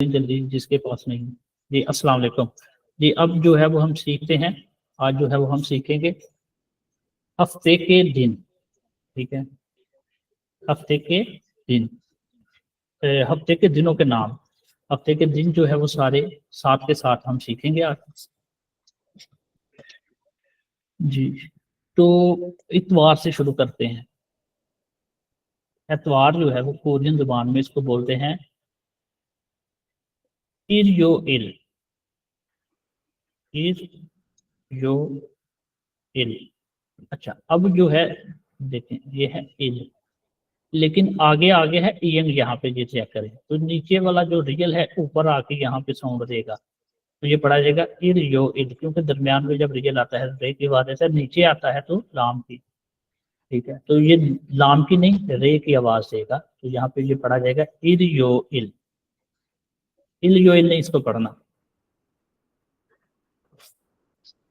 जल्दी जिसके पास नहीं। जी अस्सलाम वालेकुम। जी अब जो है वो हम सीखते हैं, आज जो है वो हम सीखेंगे हफ्ते के दिन। ठीक है, हफ्ते के दिन, हफ्ते के दिनों के नाम। हफ्ते के दिन जो है वो सारे साथ के साथ हम सीखेंगे आज। जी तो इतवार से शुरू करते हैं। एतवार जो है वो कोरियन जुबान में इसको बोलते हैं इर यो इल। इर यो इल। अच्छा अब जो है देखें ये है इल, लेकिन आगे आगे है ईयंग। यहाँ पे ये चेक करें तो नीचे वाला जो रियल है ऊपर आके यहाँ पे साउंड देगा, तो ये पढ़ा जाएगा इर यो इल, क्योंकि दरमियान में जब रियल आता है रे की आवाज ऐसे नीचे आता है तो लाम की। ठीक है, तो ये लाम की नहीं रे की आवाज देगा, तो यहाँ पे ये पढ़ा जाएगा इर यो इल। इल यो इल नहीं इसको पढ़ना।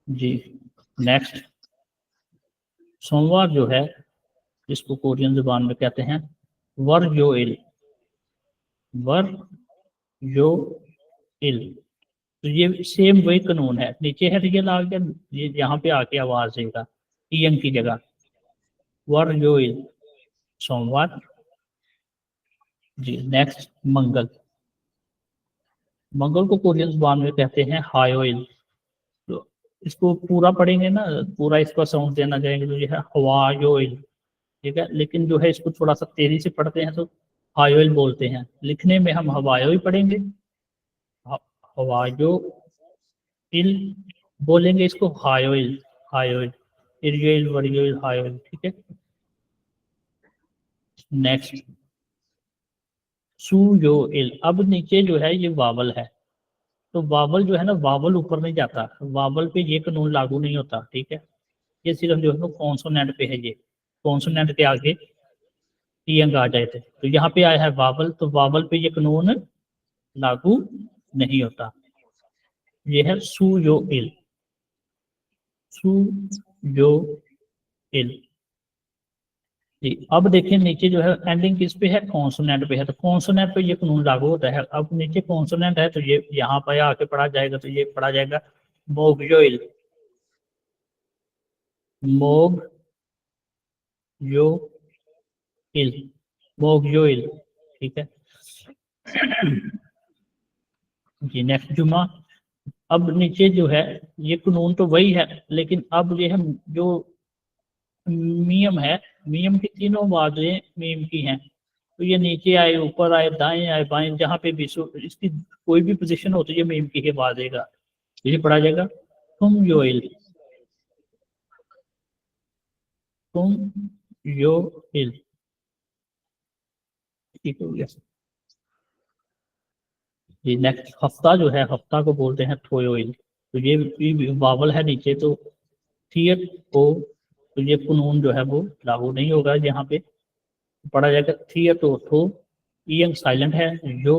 जी नेक्स्ट, सोमवार जो है जिसको कोरियन जुबान में कहते हैं वर यो इल। वर यो इल, तो ये सेम वही कानून है, नीचे है रियल आ गया, ये यहाँ पे आके आवाज देगा ईयंग की जगह। वर यो इल सोमवार। जी नेक्स्ट, मंगल। मंगल को कोरियन जुबान में कहते हैं हायोइल। तो इसको पूरा पढ़ेंगे ना, पूरा इसका साउंड देना चाहेंगे तो ये है हवायोइल। ठीक है, लेकिन जो है इसको थोड़ा सा तेजी से पढ़ते हैं तो हायोइल बोलते हैं, लिखने में हम हवायो ही पढ़ेंगे। हवायो इल बोलेंगे इसको हायोइल। हायोइल, इरियोइल वरियोइल हायोइल। ठीक है, नेक्स्ट सू यो इल। अब नीचे जो है ये वावल है, तो वावल जो है ना, वावल ऊपर नहीं जाता, वावल पे ये कानून लागू नहीं होता। ठीक है, ये सिर्फ जो है ना कॉन्सोनेंट पे है, ये कॉन्सोनेंट के आगे ईयंग आ जाए थे, तो यहाँ पे आया है वावल, तो वावल पे ये कानून लागू नहीं होता। ये है सू यो इल। सू यो इल। जी अब देखिए नीचे जो है एंडिंग किस पे है, कॉन्सोनेंट पे है, तो कॉन्सोनेंट पे ये कानून लागू होता है। अब नीचे कॉन्सोनेंट है तो ये यहाँ पे आके पढ़ा जाएगा, तो ये पढ़ा जाएगा मोगयोइल। मोग यो इल, मोगयोइल। ठीक है, जी नेक्स्ट जुमा। अब नीचे जो है ये कानून तो वही है, लेकिन अब ये है जो मियम है, मियम की तीनों आवाजें मीम की हैं, तो ये नीचे आए ऊपर आए दाएं आए बाएं जहाँ पे भी इसकी कोई भी पोजीशन हो तो ये मीम की ही आवाज देगा। तो ये पढ़ा जाएगा तुम यो इल। तुम यो इल। ठीक हो गया। ये नेक्स्ट हफ्ता जो है, हफ्ता को बोलते हैं थोयो इल। तो ये वावल है नीचे, तो थियत को, तो ये कानून जो है वो लागू नहीं होगा यहाँ पे, पढ़ा जाएगा थियत ओ थो। ईयंग साइलेंट है, यो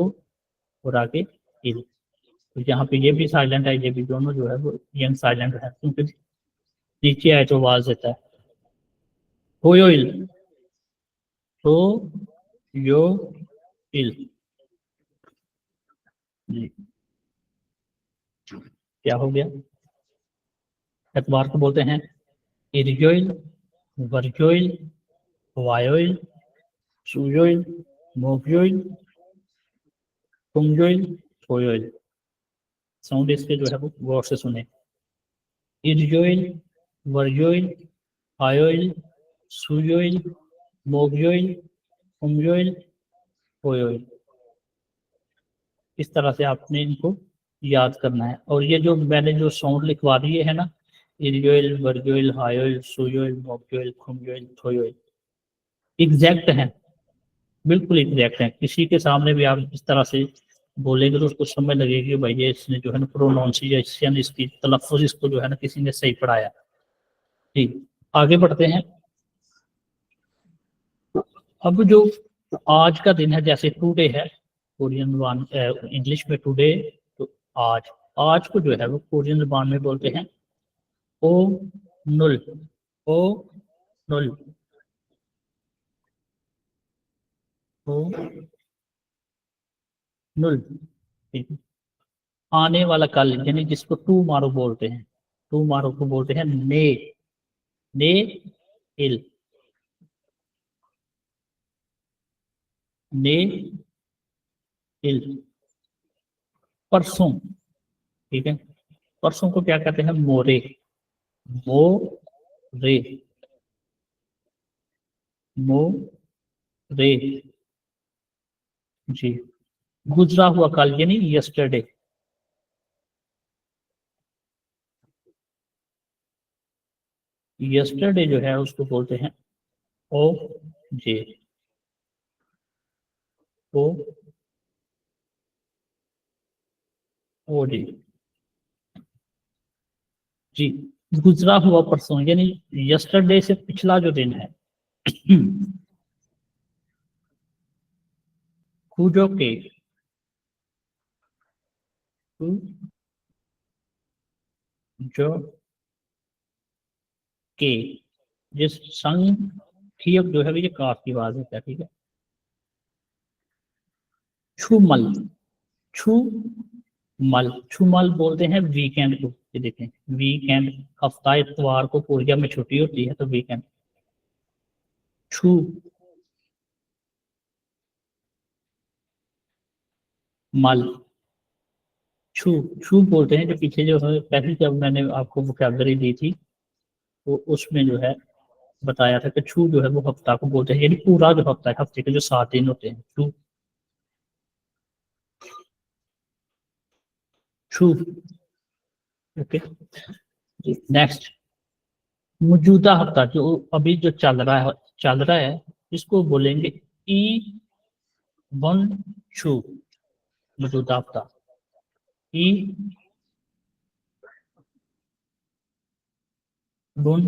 और आगे इल, तो यहाँ पे ये भी साइलेंट है, ये भी, दोनों जो है वो यंग साइलेंट है, क्योंकि नीचे आए तो आवाज देता है। होयो इल, तो यो इल। जी क्या हो गया, एतवार को बोलते हैं इरियोइल, वर्योइल, वायोइल, सुयोइल, मोगयोइल, कुंगयोइल, थोयोइल। साउंड इसके जो है वो गौर से सुने। इरियोइल, वर्योइल, वायोइल, सुयोइल, मोगयोइल, कुंगयोइल, थोयोइल। इस तरह से आपने इनको याद करना है। और ये जो मैंने जो साउंड लिखवा दिए है ना, इरियोइल, वर्गोइल, हायोइल, सुयोइल, मोक्योइल, खुमयोइल, थोयोइल, एग्जैक्ट हैं, बिल्कुल एग्जैक्ट हैं। किसी के सामने भी आप इस तरह से बोलेंगे तो उसको समझ लगेगी कि भाई ये इसने जो है ना प्रोनाउंसिएशन, इसकी तलफ़ुज़ इसको जो है ना किसी ने सही पढ़ाया। ठीक, आगे बढ़ते हैं। अब जो आज का दिन है, जैसे टुडे है कोरियन वन इंग्लिश में टुडे, तो आज, आज को जो है वो कोरियन जुबान में बोलते हैं ओ नुल। ओ नुल। ओ नुल। ठीक है। आने वाला कल यानी जिसको टूमारो बोलते हैं, टूमारो को बोलते हैं ने, ने इल, ने इल, परसों। ठीक है, परसों को क्या कहते हैं, मोरे, मोरे, मोरे। जी। गुजरा हुआ कल यानी यस्टरडे, यस्टरडे जो है उसको बोलते हैं ओ जे, ओ ओ जे। जी। गुजरा हुआ परसों यानी यस्टरडे से पिछला जो दिन है, जो के, जो के, जिस संग थियक जो है ये काफ की आवाज है, ठीक है। छुमल, छुमल, छुमल बोलते हैं वीकेंड को। ये देखें, वीकेंड, हफ्ता इतवार को कोरिया में छुट्टी होती है तो वीकेंड। छू मल, छू, छू बोलते हैं जो पीछे जो है पहले जब मैंने आपको वोकैबुलरी दी थी तो उसमें जो है बताया था कि छू जो है वो हफ्ता को बोलते हैं, यानी पूरा जो हफ्ता है, हफ्ते के जो 7 दिन होते हैं, छू, छू। ओके। नेक्स्ट, मौजूदा हफ्ता जो अभी जो चल रहा है, इसको बोलेंगे ई वन छू, मौजूदा हफ्ता, ई वन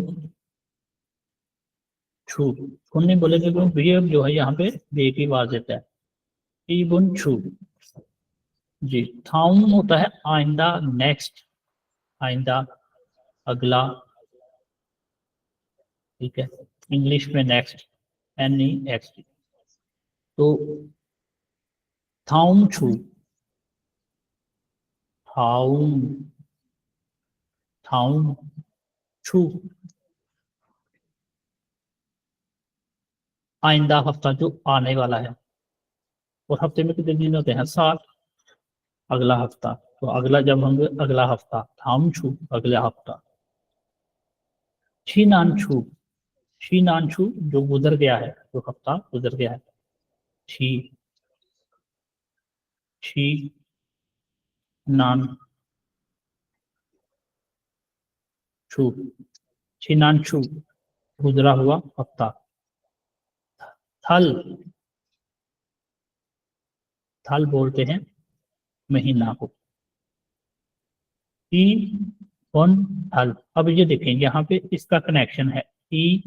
छू। कौन नहीं बोलेंगे क्योंकि बी जो है यहाँ पे बे की आवाज देता है, ई वन छू। जी। थाउन होता है आइंदा, नेक्स्ट, आइंदा, अगला। ठीक है, इंग्लिश में नेक्स्ट, एन ई एक्स। तो थाउन छू, थाउन, थाउन छू, आइंदा हफ्ता जो आने वाला है, और हफ्ते में कितने दिन होते हैं, 7। अगला हफ्ता, तो अगला जब होंगे अगला हफ्ता, थाउन छू अगला हफ्ता। शीनान छू, शीनान छू जो गुजर गया है, जो हफ्ता गुजर गया है, शी, शी नान छू, शीनान छू गुजरा हुआ हफ्ता। थल, थल बोलते हैं महीना को, ई वन थल। अब ये देखें यहाँ पे इसका कनेक्शन है, ई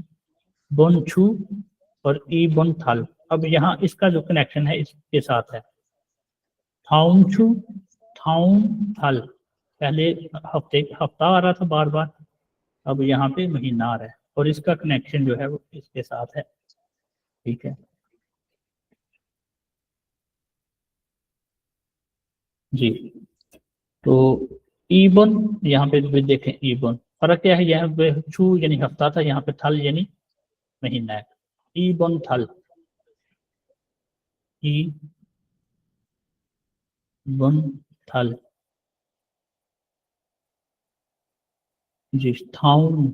बन छू और ई बन थल। अब यहाँ इसका जो कनेक्शन है इसके साथ है, थाउन छू, थाउन थल। पहले हफ्ते हफ्ता आ रहा था बार बार, अब यहाँ पे महीना आ रहा है और इसका कनेक्शन जो है वो इसके साथ है। ठीक है जी। तो ईबन, यहाँ पे भी देखें ईबन, फर्क क्या है, यहाँ पे छू यानी हफ्ता था, यहाँ पे थल यानी महीना है। ईबन थल, ई बन थल। जी। थाउन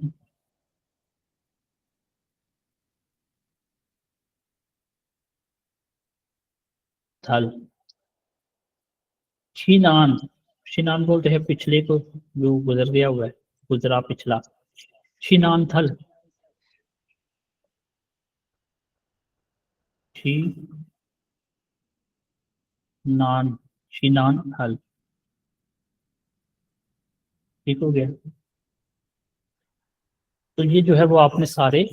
थल। शीनान, शीनान बोलते हैं पिछले को, जो गुजर गया हुआ है, गुजरा पिछला, शीनान थल, शी नान, शीनान थल। ठीक हो गया। तो ये जो है वो आपने सारे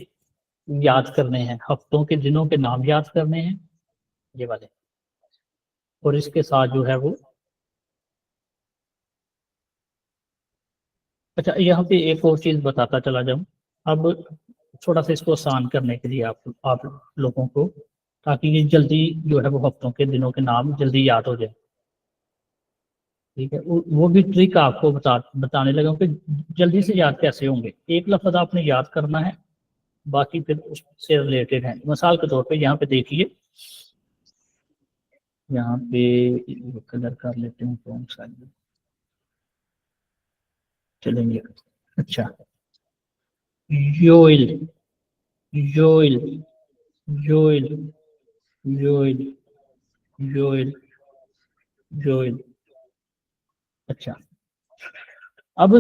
याद करने हैं, हफ्तों के दिनों के नाम याद करने हैं ये वाले, और इसके साथ जो है वो, अच्छा यहाँ पे एक और चीज बताता चला जाऊं। अब थोड़ा सा इसको आसान करने के लिए आप लोगों को, ताकि ये जल्दी जो है वो हफ्तों के दिनों के नाम जल्दी याद हो जाए। ठीक है, वो भी ट्रिक आपको बताने लगा कि जल्दी से याद कैसे होंगे। एक लफ्ज आपने याद करना है, बाकी फिर उससे रिलेटेड है। मिसाल के तौर पे यहाँ पे देखिए, यहाँ पे कलर कर लेते हैं कौन सा चलेंगे। अच्छा, योइल, योइल, योइल, योइल, योइल, योइल। अच्छा, अब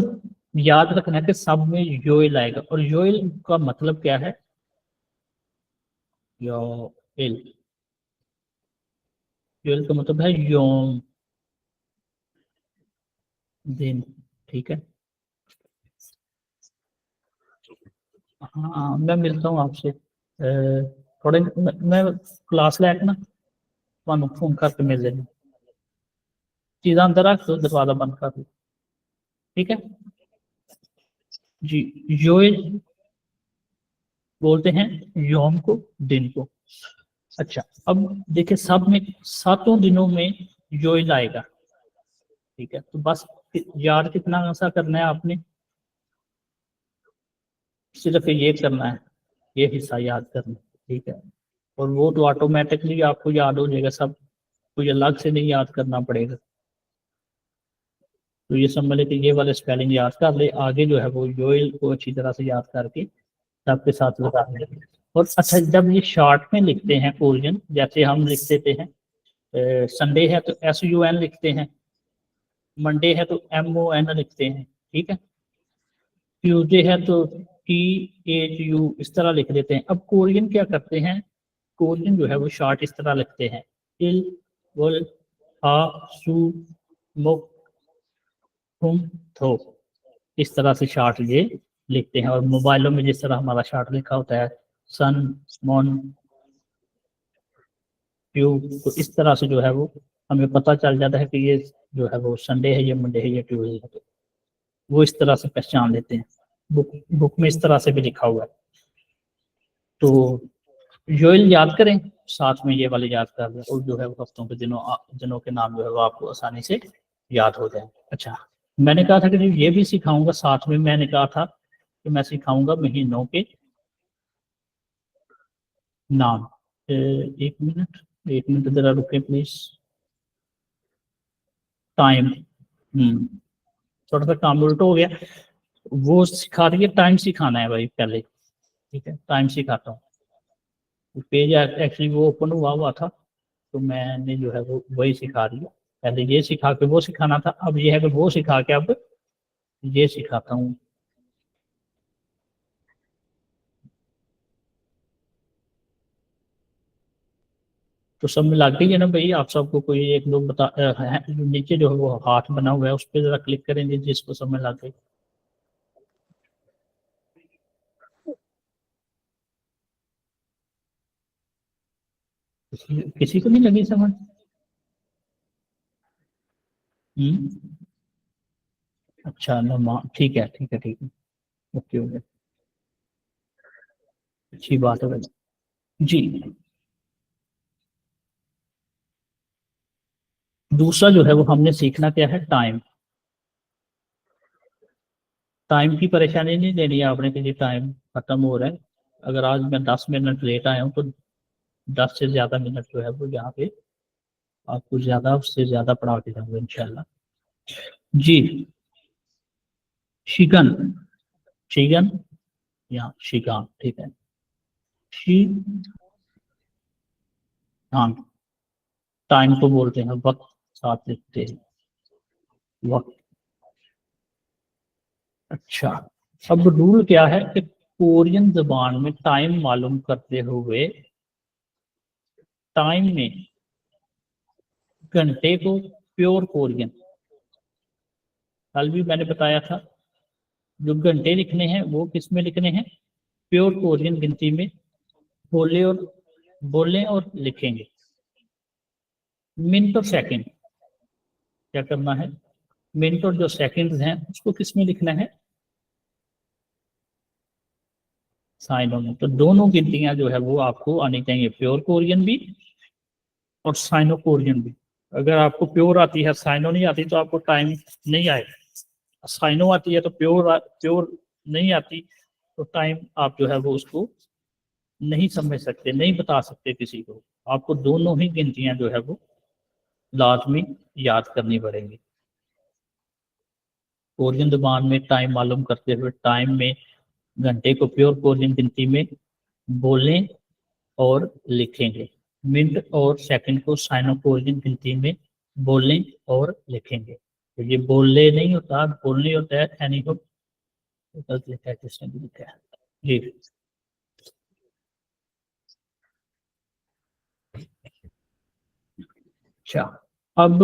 याद रखना है कि सब में योइल आएगा, और योइल का मतलब क्या है? योइल, योइल का मतलब है योम, दिन। ठीक है, हाँ मैं मिलता हूँ आपसे थोड़े, मैं क्लास लैके ना ਤੁਹਾਨੂੰ फोन करके मिल लेना। चीज़ा अंदर रख दो, दरवाजा बंद कर दो। ठीक है जी। योइल बोलते हैं यौम को, दिन को। अच्छा, अब देखिए सब में, सातों दिनों में योइल आएगा। ठीक है, तो बस याद कितना सा करना है आपने, सिर्फ ये करना है, ये हिस्सा याद करना है। ठीक है, और वो तो ऑटोमेटिकली आपको याद हो जाएगा सब, कोई अलग से नहीं याद करना पड़ेगा। तो ये समझ ले कि ये वाले स्पेलिंग याद कर ले, आगे जो है वो योइल को अच्छी तरह से याद करके सबके साथ लगा लें। और अच्छा, जब ये शॉर्ट में लिखते हैं कोरियन, जैसे हम लिख देते हैं संडे है तो SUN लिखते हैं, मंडे है तो MON लिखते हैं। ठीक है, ट्यूसडे है तो THU इस तरह लिख देते हैं। अब कोरियन क्या करते हैं, कोरियन जो है वो शॉर्ट इस तरह लिखते हैं, इल, वल, हा, सु, मुक, हुम, थो। इस तरह से शॉर्ट ये लिखते हैं। और मोबाइलों में जिस तरह हमारा शॉर्ट लिखा होता है, सन, मॉन, ट्यू, तो इस तरह से जो है वो हमें पता चल जाता है कि ये जो है वो संडे है, ये मंडे है, ये ट्यूसडे है। तो वो इस तरह से पहचान लेते हैं। बुक में इस तरह से भी लिखा हुआ है। तो योइल याद करें, साथ में ये वाले याद कर लें, और जो है वो हफ्तों के दिनों के नाम जो है वो आपको आसानी से याद हो जाए। अच्छा, मैंने कहा था कि ये भी सिखाऊंगा, साथ में मैंने कहा था कि मैं सिखाऊंगा महीनों के नाम। एक मिनट, एक मिनट जरा रुके प्लीज। टाइम, थोड़ा सा काम उल्टा हो गया। वो सिखा रही है, टाइम सिखाना है भाई पहले। ठीक है, टाइम सिखाता हूँ। पेज एक्चुअली वो ओपन हुआ हुआ था, तो मैंने जो है वो वही सिखा रही है। पहले ये सिखा के वो सिखाना था, अब ये है कि वो सिखा के अब ये सिखाता हूँ। तो सब में लग गई है ना भाई? आप सबको कोई एक लोग बता नीचे जो है वो हाथ बना हुआ है, उस पर जरा क्लिक करेंगे जिसको सब में लग गई। किसी को नहीं लगी समझ? हम्म, अच्छा नमा, ठीक है, ठीक है, ठीक है। ओके, ओके, अच्छी बात है भाई। जी, दूसरा जो है वो हमने सीखना क्या है, टाइम। टाइम की परेशानी नहीं लेनी है आपने कि जी टाइम खत्म हो रहा है। अगर आज मैं 10 मिनट लेट आया हूँ तो 10 से ज़्यादा मिनट जो है वो यहाँ पे आपको ज़्यादा, उससे ज़्यादा पढ़ा के जाऊँगा इंशाल्लाह। जी, शिगन, शिगन या शिगान, ठीक है। शी, हाँ, टाइम को बोलते हैं वक्त, साथ लिखते हैं वक्त। अच्छा, अब रूल क्या है कि कोरियन जबान में टाइम मालूम करते हुए, टाइम में घंटे को प्योर कोरियन, कल भी मैंने बताया था, जो घंटे लिखने हैं वो किस में लिखने हैं, प्योर कोरियन गिनती में। बोले और बोलें और लिखेंगे। मिनट और सेकंड क्या करना है, मिनट और जो सेकंड्स हैं उसको किस में लिखना है, साइनों में। तो दोनों गिनतियां जो है वो आपको आनी चाहिए, प्योर कोरियन भी और साइनो कोरियन भी। अगर आपको प्योर आती है, साइनो नहीं आती, तो आपको टाइम नहीं आएगा। साइनो आती है तो प्योर प्योर नहीं आती, तो टाइम आप जो है वो उसको नहीं समझ सकते, नहीं बता सकते किसी को। आपको दोनों ही गिनतियां जो है वो लाजमी याद करनी पड़ेंगी। कोरियन जबान में टाइम मालूम करते हुए टाइम में घंटे को प्योर कोरियन गिनती में बोलें और लिखेंगे। मिनट और सेकंड को साइनो कोरियन गिनती में बोलें और लिखेंगे। तो ये बोलने नहीं होता, बोलने होता है। एनी को गलत लिखा है, किसने भी लिखा है जी। अच्छा, अब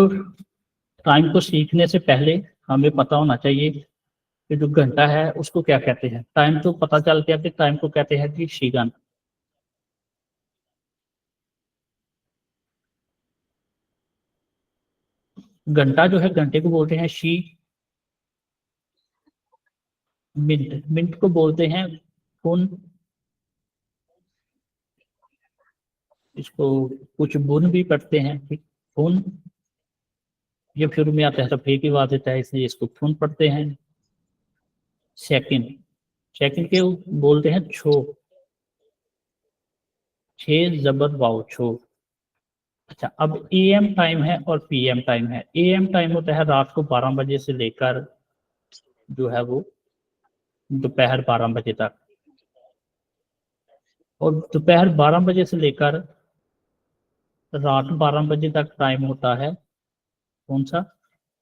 टाइम को सीखने से पहले हमें पता होना चाहिए कि जो घंटा है उसको क्या कहते हैं। टाइम तो पता चल गया कि टाइम को कहते हैं कि शीगन। घंटा जो है, घंटे को बोलते हैं शी। मिनट, मिनट को बोलते हैं फुन। इसको कुछ बुन भी पढ़ते हैं, ठीक, फुन। ये फिर में आता है तो फे की बात देता है, इसलिए इसको फुन पढ़ते हैं। सेकंड, सेकंड के बोलते हैं छो। छे जबर वाओ छो। अच्छा, अब एएम टाइम है और पीएम टाइम है। एएम टाइम होता है रात को 12 बजे से लेकर जो है वो दोपहर 12 बजे तक। और दोपहर 12 बजे से लेकर रात 12 बजे तक टाइम होता है कौन सा?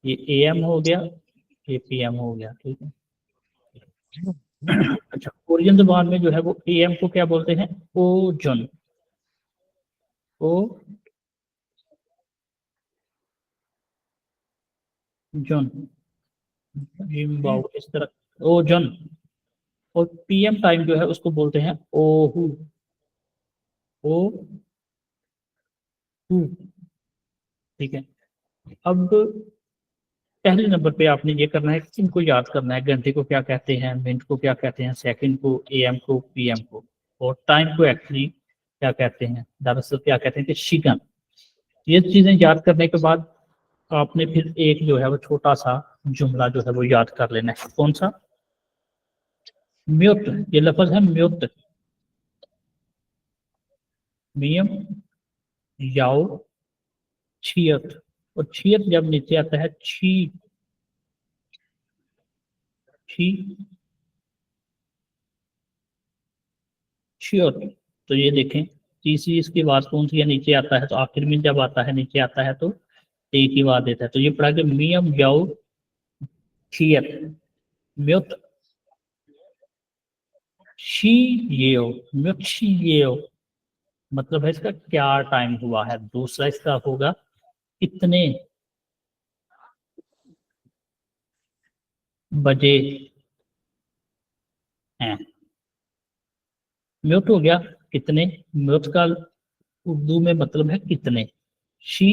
ये एएम हो गया, ये पीएम हो गया, ठीक है। अच्छा, कोरियन जुबान में जो है वो एएम को क्या बोलते हैं? ओजन। ओ जन, जिम्बाओ, इस तरह ओजन। और पीएम टाइम जो है उसको बोलते हैं ओहू। ओ हु, ठीक है। अब पहले नंबर पे आपने ये करना है कि इनको याद करना है। घंटे को क्या कहते हैं, मिनट को क्या कहते हैं, सेकंड को, एएम को, पीएम को, और टाइम को एक्चुअली क्या कहते हैं, दरअसल क्या कहते हैं कि शिगन। ये चीजें याद करने के बाद आपने फिर एक जो है वो छोटा सा जुमला जो है वो याद कर लेना है। कौन सा? म्यूट। ये लफ्ज है म्यूट। मियम याओ छियत। और छियत जब नीचे आता है छी, छी छियत, तो ये देखें तीसरी इसकी आवाज कौन सी है? नीचे आता है। तो आखिर में जब आता है, नीचे आता है तो टे की आवाज देता है। तो ये पढ़ा कि मियम याओ छियत म्यूट शी येओ। म्यूट शी येओ मतलब है इसका क्या टाइम हुआ है। दूसरा इसका होगा कितने बजे हैं। म्यूट हो गया कितने। म्यूट का उर्दू में मतलब है कितने। शी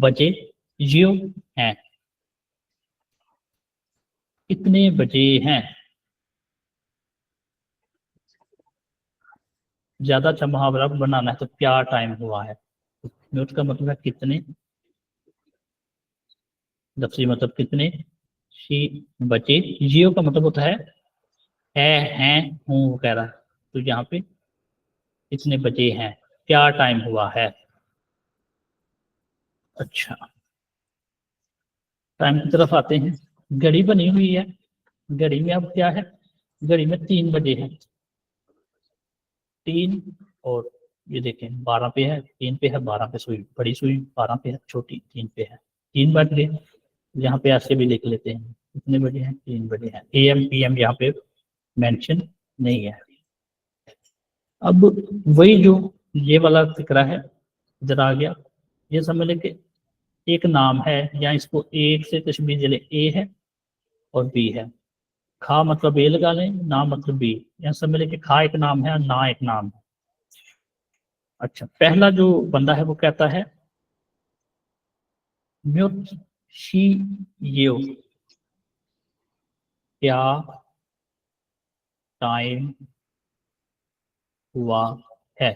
बजे, जियो हैं, कितने बजे हैं। ज्यादा अच्छा मुहावरा बनाना है तो क्या टाइम हुआ है। म्यूट का मतलब है कितने, लफ्जी मतलब कितने। शी बजे, जियो का मतलब होता है हैं, हूँ वगैरह। तो यहाँ पे कितने बजे हैं, क्या टाइम हुआ है। अच्छा, टाइम की तरफ आते हैं। घड़ी बनी हुई है। घड़ी में अब क्या है? घड़ी में 3 बजे है। 3, और ये देखें 12 पे है, 3 पे है, 12 पे सुई, बड़ी सुई 12 पे है, छोटी 3 पे है। 3 बज गए। यहाँ पे ऐसे भी लिख लेते हैं कितने बजे हैं, 3 बजे हैं। एएम पीएम यहाँ पे मेंशन नहीं है। अब वही जो ये वाला फिक्रा है इधर आ गया। ये समझ लें कि एक नाम है, या इसको एक से तशबीह दे लें, ए है और बी है। खा मतलब ए लगा लें, ना मतलब बी। यहाँ समझ लें कि खा एक नाम है और ना एक नाम है। अच्छा, पहला जो बंदा है वो कहता है म्यूट शी येओ, क्या टाइम हुआ है।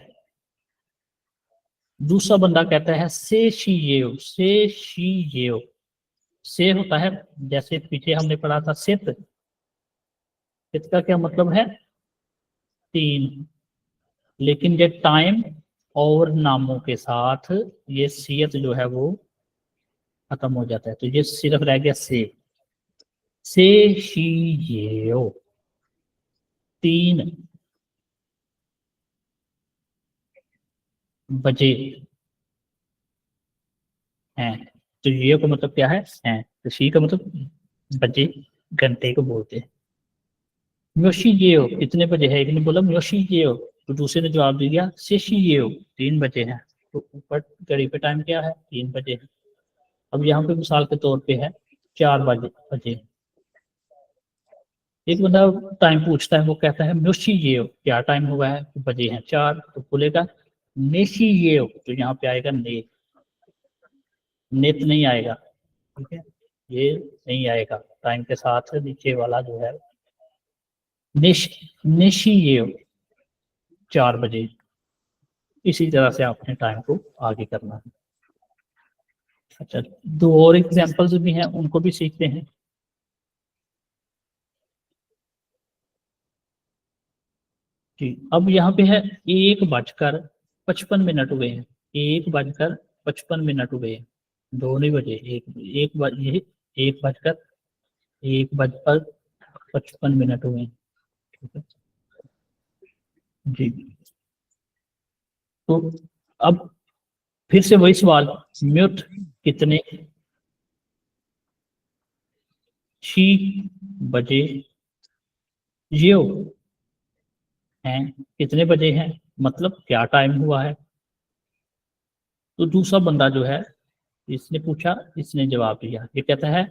दूसरा बंदा कहता है से शी ये, से शी ये। से होता है, जैसे पीछे हमने पढ़ा था सित, सित का क्या मतलब है? 3। लेकिन ये टाइम और नामों के साथ ये सियत जो है वो खत्म हो जाता है, तो ये सिर्फ रह गया से शी ये 3 बजे हैं। तो ये का मतलब क्या है, तो शी का मतलब बजे, घंटे को बोलते हैं। म्योशी ये हो कितने बजे है, एक ने बोला म्योशी ये हो, तो दूसरे ने जवाब दिया शेशी ये हो 3 बजे है। तो ऊपर घड़ी पे टाइम क्या है, 3 बजे है। अब यहाँ पे मिसाल के तौर पे है 4 बजे। एक बंदा टाइम पूछता है, वो कहता है म्योशी ये हो, क्या टाइम हुआ है, तो बजे हैं 4, तो बोलेगा नेशी ये हो, तो यहाँ पे आएगा नेत नहीं आएगा, ठीक है, ये नहीं आएगा, टाइम के साथ नीचे वाला जो है नेश नेशी ये हो 4 बजे। इसी तरह से आपने टाइम को आगे करना है। अच्छा, 2 और एग्जांपल्स भी हैं, उनको भी सीखते हैं। जी, अब यहाँ पे है 1:55 हुए हैं, 1:55 हुए हैं, 2 नहीं बजे, एक बज ये 1:55 हुए हैं, ठीक है जी। तो अब फिर से वही सवाल, म्यूट कितने शी बजे ये हैं, कितने बजे हैं, मतलब क्या टाइम हुआ है। तो दूसरा बंदा जो है, इसने पूछा, इसने जवाब दिया, ये कहता है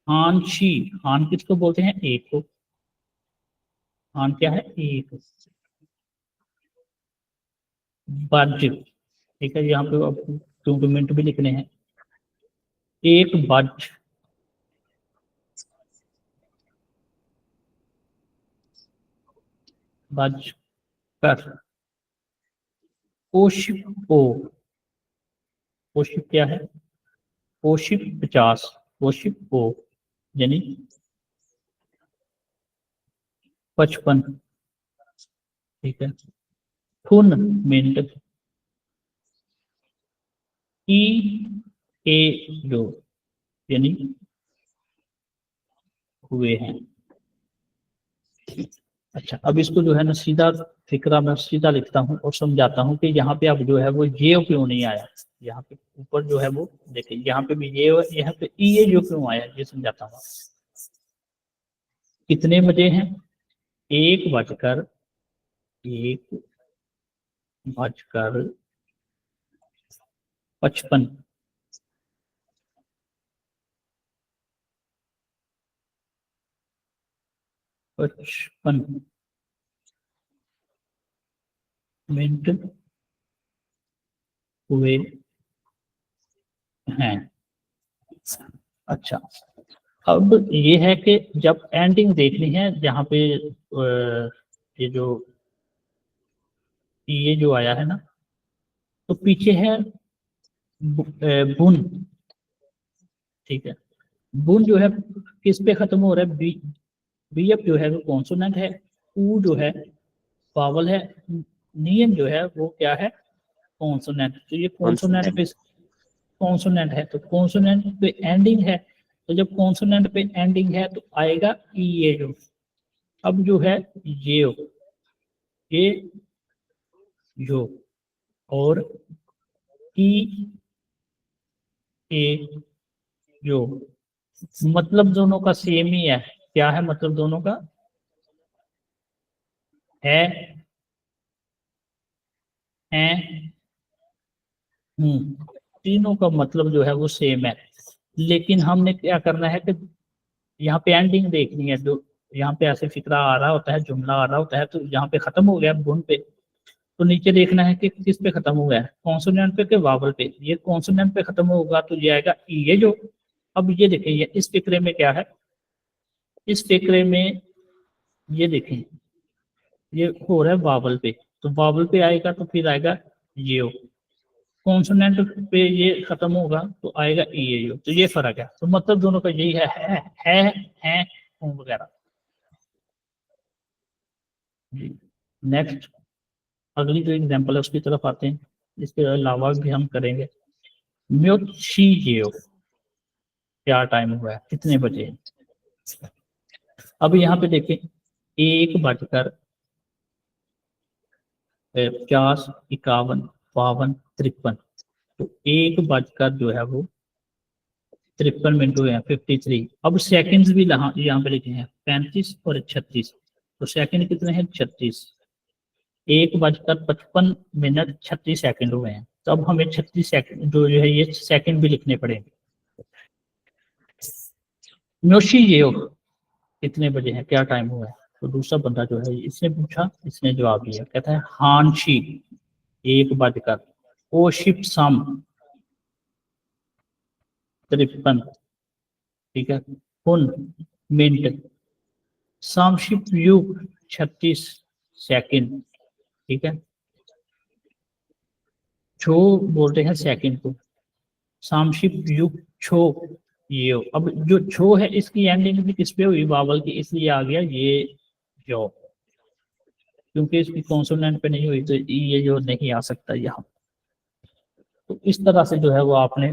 हान शी। हान किसको बोलते हैं, एक को। हान क्या है, एक। बज, ठीक है, यहाँ पे अब 2 मिनट भी लिखने हैं। 1 बज, बज कर, ओशिप ओ, ओशिप क्या है, ओशिप 50, ओशिप ओ यानी 55, ठीक है। फुन मिनट, ई ए जो यानी हुए हैं। अच्छा, अब इसको जो है ना सीधा फिक्रा मैं सीधा लिखता हूँ और समझाता हूँ कि यहाँ पे अब जो है वो ये क्यों नहीं आया। यहाँ पे ऊपर जो है वो देखिए, यहाँ पे भी ये, यहाँ पे ये जो क्यों आया, ये समझाता हूँ। कितने बजे हैं, 1:55, 55 मिनट हुए हैं। अच्छा, अब ये है कि जब एंडिंग देखनी है, जहाँ पे ये जो ये जो आया है ना, तो पीछे है बुन, ठीक है। बुन जो है किस पे खत्म हो रहा है, बी, बी एफ जो है वो कॉन्सोनेंट है, ऊ जो है वावल है, नियम जो है वो क्या है, कॉन्सोनेंट। तो ये कॉन्सोनेंट पे, कॉन्सोनेंट है तो कॉन्सोनेंट पे एंडिंग है, तो जब कॉन्सोनेंट पे एंडिंग है तो आएगा ई ए जो। अब जो है ये हो, ये जो, और ई ए जो, मतलब दोनों का सेम ही है। क्या है मतलब दोनों का, है, हैं, तीनों का मतलब जो है वो सेम है। लेकिन हमने क्या करना है कि यहाँ पे एंडिंग देखनी है, जो यहाँ पे ऐसे फिक्रा आ रहा होता है, जुमला आ रहा होता है, तो यहाँ पे खत्म हो गया बुन पे, तो नीचे देखना है कि किस पे खत्म हुआ है, कॉन्सोनेंट पे के वावल पे। ये कॉन्सोनेंट पे खत्म होगा तो ये आएगा ये जो। अब ये देखें, ये इस फिक्रे में क्या है, इस फिक्रे में ये देखें, ये हो रहा है वावल पे, तो वावल पे आएगा तो फिर आएगा ये हो। कॉन्सोनेंट पे ये खत्म होगा तो आएगा ई ए यू, तो ये फर्क है। तो मतलब दोनों का यही है वगैरह। नेक्स्ट अगली जो एग्जांपल है उसकी तरफ आते हैं, इसके अलावा भी हम करेंगे। म्योशीजेओ, क्या टाइम हुआ है, कितने बजे। अब यहाँ पे देखें 1:51, 51, 52, 53, तो 1:53 जो है वो 53 हुए हैं, 53। अब सेकंड्स भी यहाँ पे लिखे हैं 35 और 36, तो सेकंड कितने हैं 36। 1:55 36 सेकंड हुए हैं, तो अब हमें 36 सेकंड जो है ये सेकंड भी लिखने पड़ेंगे। म्योशी ये कितने बजे है, क्या टाइम हुआ है, तो दूसरा बंदा जो है इसने पूछा, इसने जवाब दिया, कहता है हानशी 1:53, ओ शिप सम 53, ठीक है, हुन मिनट, सामशिप युग 36 सेकंड, ठीक है। छो बोलते हैं सेकंड को, सामशिप युग छो ये हो। अब जो छो है इसकी एंडिंग भी किस पे हुई, वावल की, इसलिए आ गया ये जो, क्योंकि इसकी कॉन्सोनेंट पे नहीं हुई तो ये जो नहीं आ सकता यहाँ। तो इस तरह से जो है वो आपने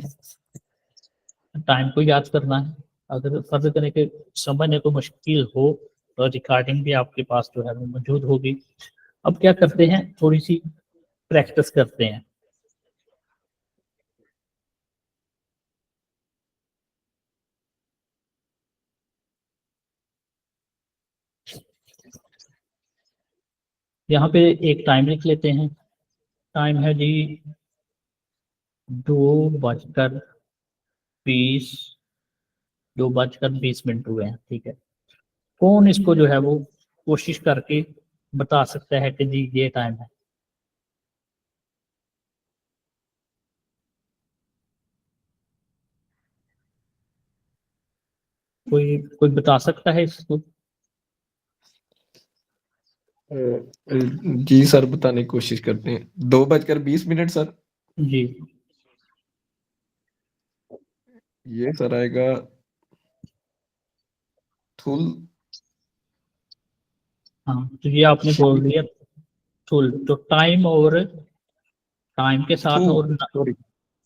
टाइम को याद करना है। अगर फर्ज करने के समझने को मुश्किल हो तो रिकॉर्डिंग भी आपके पास जो है वो मौजूद होगी। अब क्या करते हैं, थोड़ी सी प्रैक्टिस करते हैं। यहाँ पे एक टाइम लिख लेते हैं। टाइम है जी 2:20, 2:20 हुए हैं, ठीक है। कौन इसको जो है वो कोशिश करके बता सकता है कि जी ये टाइम है। कोई कोई बता सकता है इसको। जी सर, बताने की कोशिश करते हैं। 2:20 सर। जी ये सर आएगा थुल। हाँ, तो ये आपने बोल दिया फुल, तो टाइम और टाइम के साथ थू और सॉरी।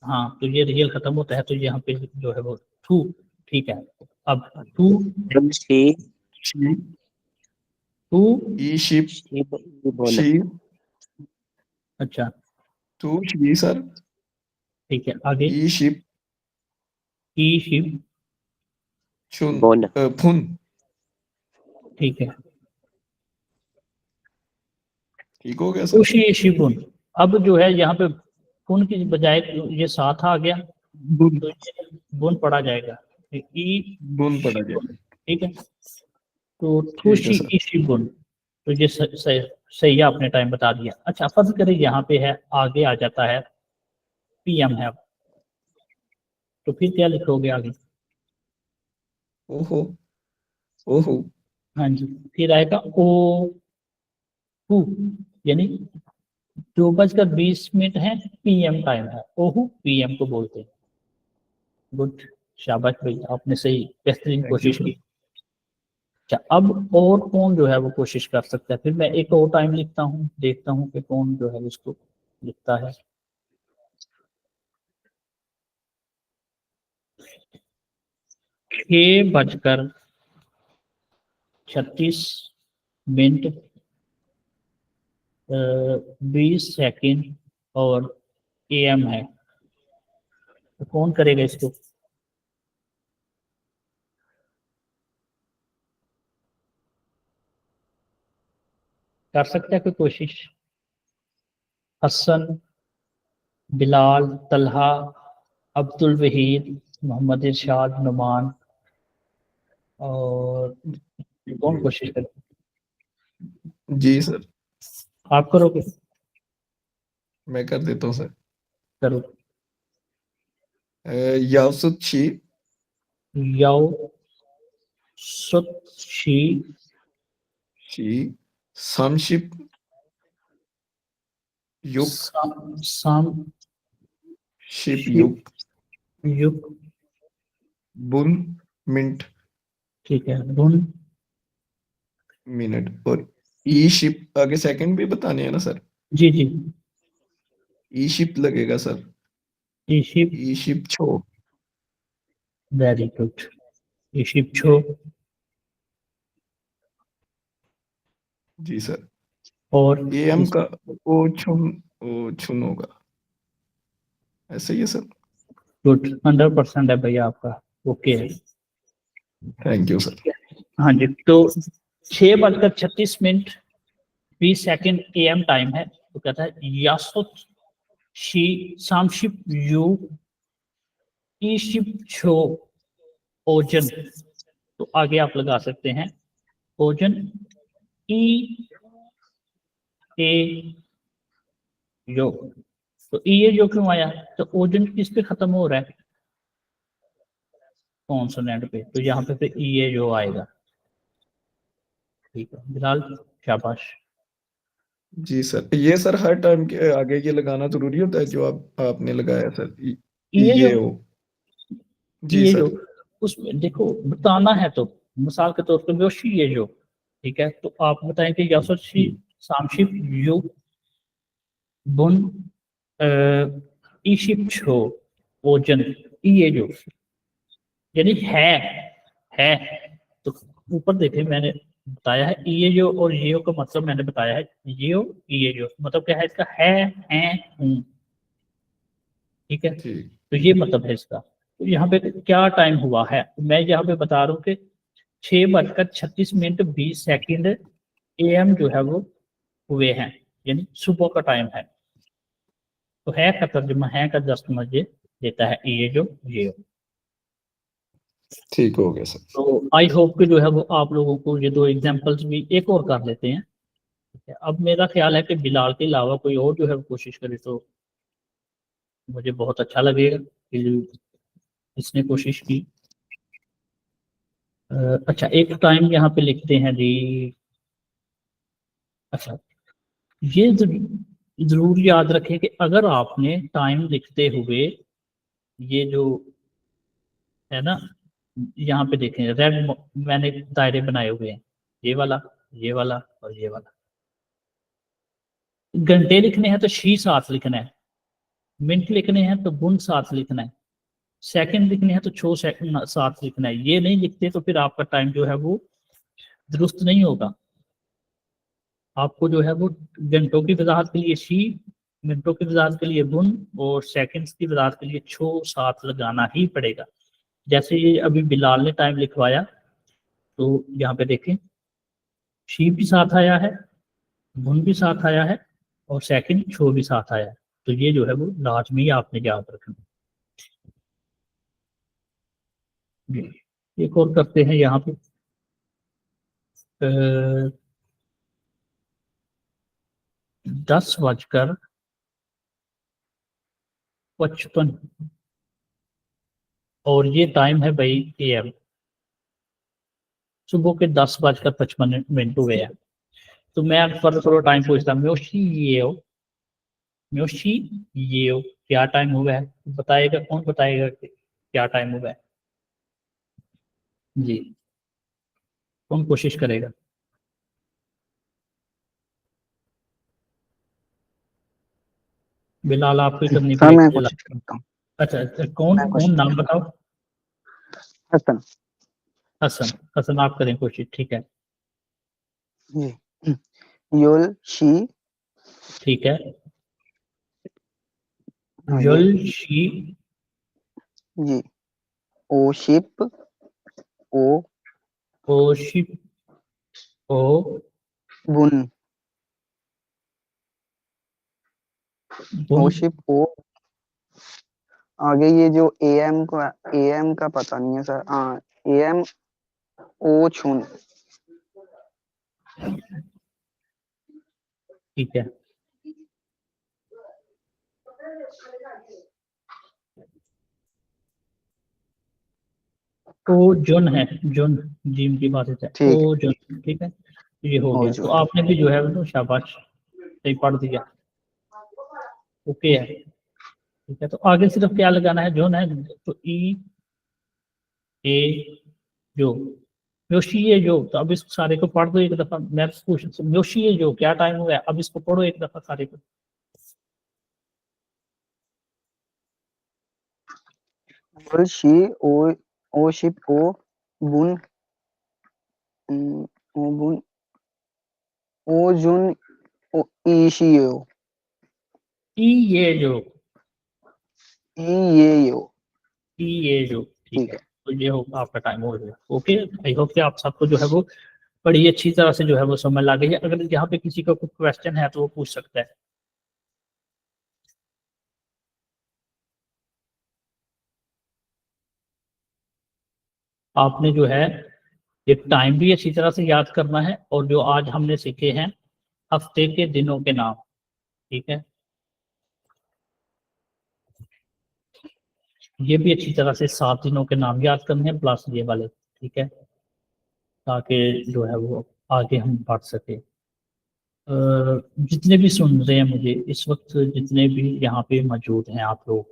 हाँ, तो ये रियल खत्म होता है, तो यहाँ पे जो है वो टू, ठीक है। अब टू शी टू, ई शिप शी अच्छा टू शी सर। ठीक है, आगे ई शिप ई शिप, छुन फुन। ठीक है, ठीक हो गया सर। खुशी शिपुन। अब जो है यहाँ पे पुन की बजाय ये साथ आ गया, बुन तो ये बुन पढ़ा जाएगा, ई बुन पड़ा शिपुन, गया। ठीक है। तो ठीक है थुशी सर। की शिपुन, तो ये सही है, आपने टाइम बता दिया। अच्छा फर्ज करें यहाँ पे है, आगे आ जाता है पीएम है, तो फिर क्या लिखोगे आगे। ओहो ओहो। हाँ जी, फिर आएगा ओ हु, यानी 2:20 है, पीएम टाइम है, ओहू पीएम को बोलते हैं। गुड, शाबाश भाई, आपने सही बेहतरीन थैंक यू कोशिश सर। की। अच्छा अब और कौन जो है वो कोशिश कर सकता है, फिर मैं एक और टाइम लिखता हूँ, देखता हूँ कि कौन जो है उसको लिखता है। 6:36 20 सेकंड और एएम है, तो कौन करेगा इसको। कर सकता है कोई कोशिश। हसन, बिलाल, तलहा, अब्दुल वहीद, मोहम्मद इरशाद, नुमान, और कौन कोशिश करे। जी सर, आप करोगे, मैं कर देता हूँ सर। करो। यासुत शी याओ सुत शी शी समशिप युक साम शिप युग, युग, बुन मिनट ठीक है, बुन मिनट, और ई शिप आगे सेकंड भी बताने हैं ना सर? जी जी, ई शिप लगेगा सर, ईशिप, ई शिप छो, वेरी गुड, ईशिप छो, जी सर। और एम का ओ छुन होगा, ऐसे ही है सर? गुड, 100% है भैया आपका, ओके है। Thank you sir. हाँ जी, तो 6:36 20 सेकंड AM टाइम है, तो कहता है यासुत शी सामशिप यू ईशिप छो ओजन, तो आगे आप लगा सकते हैं ओजन ई ए यो, तो ई ए जो क्यों आया, तो ओजन किस पे खत्म हो रहा है, कॉन्सोनेंट पे, तो यहाँ पे फिर ई ए जो आएगा। ठीक है बिलाल, शाबाश। जी सर, ये सर हर टाइम के आगे ये लगाना जरूरी होता है जो आपने लगाया सर, ई ए जो, ये हो? जी ये जो सर। उसमें देखो बताना है, तो मिसाल के तौर पर योशी ये जो, ठीक है, तो आप बताएं कि यासोशी सामशिप यू बुन ईशिप छो ओजन ये जो, यानी है, तो ऊपर देखे मैंने बताया है ये जो, और ये का मतलब मैंने बताया है ये जो मतलब क्या है इसका, है हूँ, ठीक है, ठीक। तो ये मतलब है इसका। तो यहाँ पे क्या टाइम हुआ है, मैं यहाँ पे बता रहा हूँ कि 6:36 20 सेकंड AM जो है वो हुए हैं, यानी सुबह का टाइम है। तो है का तर्जुमा, है का जस्ट मुझे देता है ये जो ये। ठीक हो गया सर। तो आई होप कि जो है वो आप लोगों को ये दो एग्जांपल्स भी एक और कर लेते हैं। ठीक है, अब मेरा ख्याल है कि बिलाल के अलावा कोई और जो है वो कोशिश करे तो मुझे बहुत अच्छा लगेगा कि इसने कोशिश की। अच्छा, एक टाइम यहाँ पे लिखते हैं जी। अच्छा, ये जरूर याद रखें कि अगर आपने टाइम लिखते हुए ये जो है ना, यहाँ पे देखें रेड मैंने दायरे बनाए हुए हैं, ये वाला और ये वाला। घंटे लिखने हैं तो शी साथ लिखना है, मिनट लिखने हैं तो गुण साथ लिखना है, सेकंड लिखने हैं तो 6 सेकंड साथ लिखना है। ये नहीं लिखते तो फिर आपका टाइम जो है वो दुरुस्त नहीं होगा। आपको जो है वो घंटों की वजाहत के लिए शी, मिनटों की वजाहत के लिए गुण, और सेकंड्स की वजाहत के लिए छो साथ लगाना ही पड़ेगा। जैसे ये अभी बिलाल ने टाइम लिखवाया, तो यहाँ पे देखें शी भी साथ आया है, गुण भी साथ आया है, और सेकंड छो भी साथ आया है। तो ये जो है वो लाजमी आपने याद रखना। एक और करते हैं यहाँ पे 10:55, और ये टाइम है भाई AM, सुबह के 10:55 हुए हैं। तो मैं फर्स्ट थोड़ा टाइम पूछता हूँ, म्योशी ये हो, क्या टाइम हुआ है, बताएगा कौन, बताएगा कि क्या टाइम हुआ है जी, कौन कोशिश करेगा? बिलाल आपको ही करनी सर मैं पड़ेगी बिलाल। कोशिश करता हूँ। अच्छा अच्छा, कौन मैं कौन कोशिश नाम बताओ? हसन हसन, हसन आप करें कोशिश, ठीक है। जी। योल शी ठीक है, आगे यल शी जी। ओशिप ओ ओशिप ओ बुन बुन, ओशिप ओ। आगे ये जो एएम का पता नहीं है सर। हाँ, एएम ओ छुन। ठीक है। ओ जुन है, जुन जीम की बात है, ठीक है, ओ जुन, ठीक है, ये हो ओ गया। तो जुन। आपने भी जो है वो शाबाश सही पढ़ दिया, ओके है। ठीक है, तो आगे सिर्फ क्या लगाना है जो है, तो ई ए जो, योशी ये जो, तो अब इस सारे को पढ़ दो एक दफा। मैं पूछ, योशी ये जो क्या टाइम हुआ है, अब इसको पढ़ो एक दफा सारे को। Will she o ship o bun o bun o jun o ishio ई ये जो, yo ई ये जो, ठीक ठीक है। है। तो ये होगा आपका टाइम हो गया। ओके, आई होप कि आप सबको जो है वो बड़ी अच्छी तरह से जो है वो समझ आ गई है। अगर यहाँ पे किसी का कोई क्वेश्चन है तो वो पूछ सकता है। आपने जो है एक टाइम भी अच्छी तरह से याद करना है, और जो आज हमने सीखे हैं हफ्ते के दिनों के नाम, ठीक है, ये भी अच्छी तरह से 7 दिनों के नाम याद करने हैं प्लस ये वाले, ठीक है, ताकि जो है वो आगे हम बढ़ सके। जितने भी सुन रहे हैं मुझे इस वक्त, जितने भी यहाँ पे मौजूद हैं आप लोग,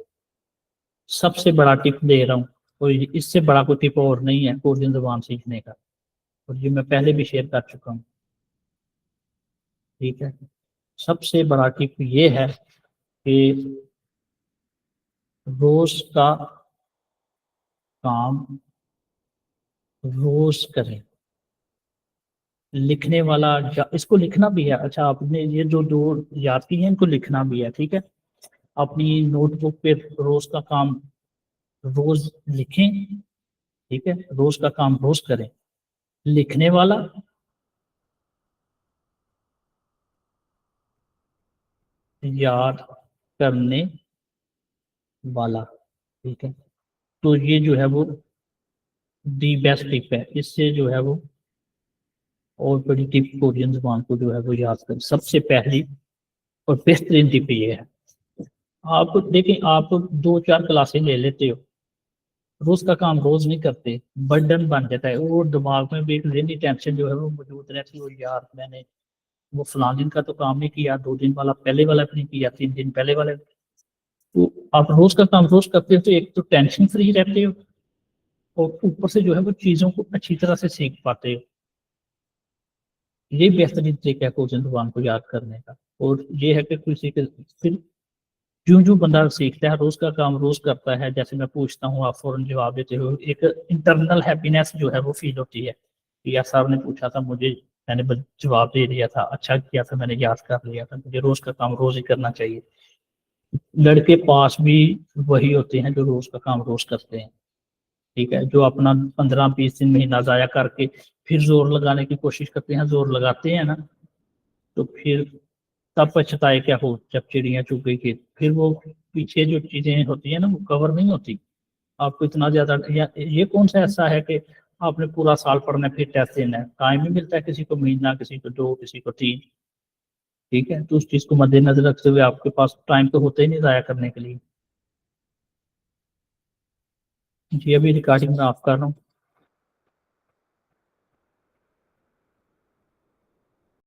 सबसे बड़ा टिप दे रहा हूँ, और इससे बड़ा कोई टिप और नहीं है कोरियन ज़बान सीखने का, और ये मैं पहले भी शेयर कर चुका हूँ, ठीक है। सबसे बड़ा टिप ये है कि रोज का काम रोज करें। लिखने वाला इसको लिखना भी है। अच्छा, आपने ये जो दो याद की हैं इनको लिखना भी है, ठीक है। अपनी नोटबुक पे रोज का काम रोज लिखें, ठीक है, रोज का काम रोज करें। लिखने वाला, याद करने वाला, ठीक है। तो ये जो है वो दी बेस्ट टिप है, इससे जो है वो और बड़ी टिप कोरियन जुबान को जो है वो याद कर, सबसे पहली और बेहतरीन टिप ये है। आप देखिए, आप 2-4 क्लासें ले लेते हो, रोज का काम रोज नहीं करते, बर्डन बन जाता है, और दिमाग में भी एक ज़हनी टेंशन जो है वो मौजूद रहती है। यार मैंने वो फलां दिन का तो काम नहीं किया, 2 दिन वाला पहले वाला भी नहीं किया, 3 दिन पहले वाला। तो आप रोज का काम रोज करते हो तो एक तो टेंशन फ्री रहते हो, और ऊपर से जो है वो चीजों को अच्छी तरह से सीख पाते हो। ये बेहतरीन तरीका है कोचिंग जुबान को याद करने का। और ये है कि किसी के फिर जो जो बंदा सीखता है, रोज का काम रोज करता है, जैसे मैं पूछता हूँ आप फौरन जवाब देते हो, एक इंटरनल हैप्पीनेस जो है वो फील होती है कि यार साहब ने पूछा था, मुझे मैंने बस जवाब दे दिया था, अच्छा किया था, मैंने याद कर लिया था, मुझे रोज का काम रोज ही करना चाहिए। लड़के पास भी वही होते हैं जो रोज का काम रोज करते हैं, ठीक है, जो अपना 15-20 दिन महीना जाया करके फिर जोर लगाने की कोशिश करते हैं, जोर लगाते हैं ना, तो फिर तब पछताए क्या हो जब चिड़िया चुग गई खेत। फिर वो पीछे जो चीजें होती है ना वो कवर नहीं होती। आपको इतना ज्यादा ये कौन सा ऐसा है कि आपने पूरा साल पढ़ना फिर टेस्ट देना है, टाइम ही मिलता है किसी को महीना, किसी को 2, किसी को 3, ठीक है। तो उस चीज को मद्देनजर रखते हुए आपके पास टाइम तो होता ही नहीं जाया करने के लिए। जी, अभी रिकॉर्डिंग में ऑफ कर रहा हूँ।